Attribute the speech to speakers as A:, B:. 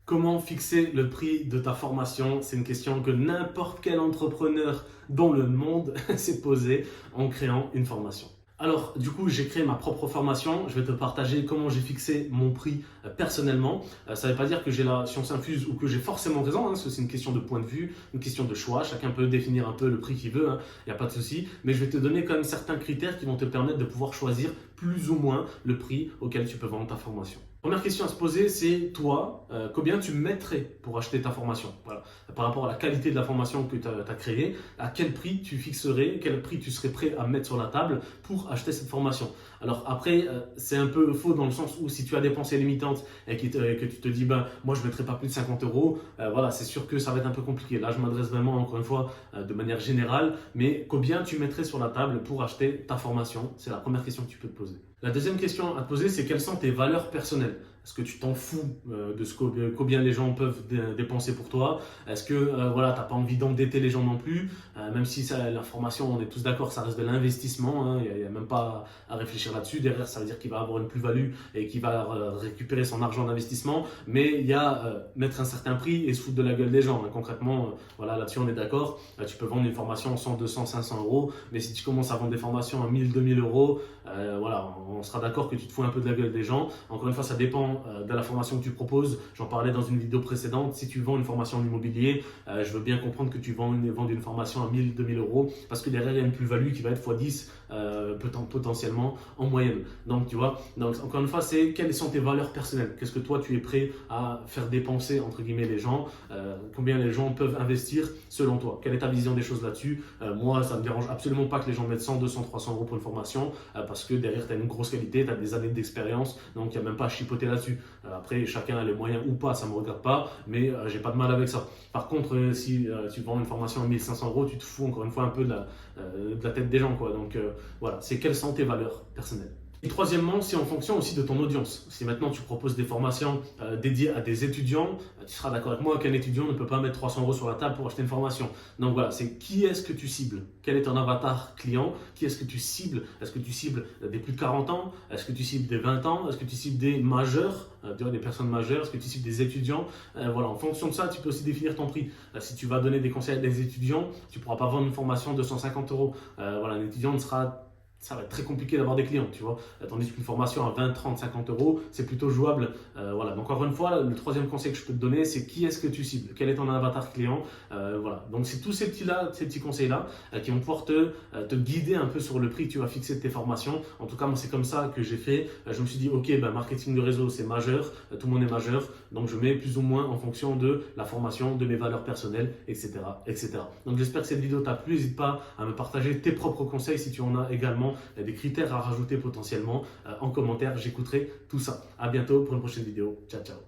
A: Comment fixer le prix de ta formation? C'est une question que n'importe quel entrepreneur dans le monde s'est posé en créant une formation. Alors, du coup, j'ai créé ma propre formation. Je vais te partager comment j'ai fixé mon prix personnellement. Ça ne veut pas dire que j'ai la science infuse ou que j'ai forcément raison, parce que c'est une question de point de vue, une question de choix. Chacun peut définir un peu le prix qu'il veut, il n'y a pas de souci. Mais je vais te donner quand même certains critères qui vont te permettre de pouvoir choisir plus ou moins le prix auquel tu peux vendre ta formation. Première question à se poser, c'est toi, combien tu mettrais pour acheter ta formation? Voilà. Par rapport à la qualité de la formation que tu as créée, à quel prix tu fixerais, quel prix tu serais prêt à mettre sur la table pour acheter cette formation? Alors après, c'est un peu faux dans le sens où si tu as des pensées limitantes et que tu te dis, ben, moi je ne mettrai pas plus de 50 euros, voilà, c'est sûr que ça va être un peu compliqué. Là, je m'adresse vraiment, encore une fois, de manière générale, mais combien tu mettrais sur la table pour acheter ta formation? C'est la première question que tu peux te poser. La deuxième question à te poser, c'est quelles sont tes valeurs personnelles? Est-ce que tu t'en fous de combien les gens peuvent dépenser pour toi? Est-ce que voilà, tu n'as pas envie d'embêter les gens non plus? Même si la formation, on est tous d'accord, ça reste de l'investissement. Il n'y a même pas à réfléchir là-dessus. Derrière, ça veut dire qu'il va avoir une plus-value et qu'il va récupérer son argent d'investissement. Mais il y a mettre un certain prix et se foutre de la gueule des gens. Concrètement, voilà, là-dessus, on est d'accord. Tu peux vendre une formation 100, 200, 500 euros. Mais si tu commences à vendre des formations à 1000, 2000 euros, voilà, on sera d'accord que tu te fous un peu de la gueule des gens. Encore une fois, ça dépend de la formation que tu proposes. J'en parlais dans une vidéo précédente. Si tu vends une formation en immobilier, je veux bien comprendre que tu vends une formation à 1000, 2000 euros parce que derrière, il y a une plus-value qui va être x10 potentiellement en moyenne. Donc, tu vois, donc, encore une fois, c'est quelles sont tes valeurs personnelles? Qu'est-ce que toi, tu es prêt à faire dépenser, entre guillemets, les gens? Combien les gens peuvent investir selon toi? Quelle est ta vision des choses là-dessus? Moi, ça ne me dérange absolument pas que les gens mettent 100, 200, 300 euros pour une formation parce que derrière, tu as une grosse qualité, tu as des années d'expérience, donc il n'y a même pas à chipoter là-dessus. Après, chacun a les moyens ou pas, ça ne me regarde pas, mais j'ai pas de mal avec ça. Par contre, si tu vends une formation à 1500 euros, tu te fous encore une fois un peu de la tête des gens, quoi. Donc voilà, c'est quelles sont tes valeurs personnelles. Et troisièmement, c'est en fonction aussi de ton audience. Si maintenant tu proposes des formations dédiées à des étudiants, tu seras d'accord avec moi qu'un étudiant ne peut pas mettre 300 euros sur la table pour acheter une formation. Donc voilà, c'est qui est-ce que tu cibles? Quel est ton avatar client? Qui est-ce que tu cibles? Est-ce que tu cibles des plus de 40 ans? Est-ce que tu cibles des 20 ans? Est-ce que tu cibles des majeurs, des personnes majeures? Est-ce que tu cibles des étudiants? Voilà, en fonction de ça, tu peux aussi définir ton prix. Si tu vas donner des conseils à des étudiants, tu ne pourras pas vendre une formation de 150 euros. Voilà, un étudiant ça va être très compliqué d'avoir des clients, tu vois. Tandis qu'une formation à 20, 30, 50 euros, c'est plutôt jouable. Voilà. Donc, encore une fois, le troisième conseil que je peux te donner, c'est qui est-ce que tu cibles? Quel est ton avatar client? Voilà. Donc, c'est tous ces petits conseils-là qui vont pouvoir te guider un peu sur le prix que tu vas fixer de tes formations. En tout cas, moi, c'est comme ça que j'ai fait. Je me suis dit, OK, marketing de réseau, c'est majeur. Tout le monde est majeur. Donc, je mets plus ou moins en fonction de la formation, de mes valeurs personnelles, etc., etc. Donc, j'espère que cette vidéo t'a plu. N'hésite pas à me partager tes propres conseils si tu en as également. Des critères à rajouter potentiellement en commentaire, j'écouterai tout ça. À bientôt pour une prochaine vidéo. Ciao, ciao.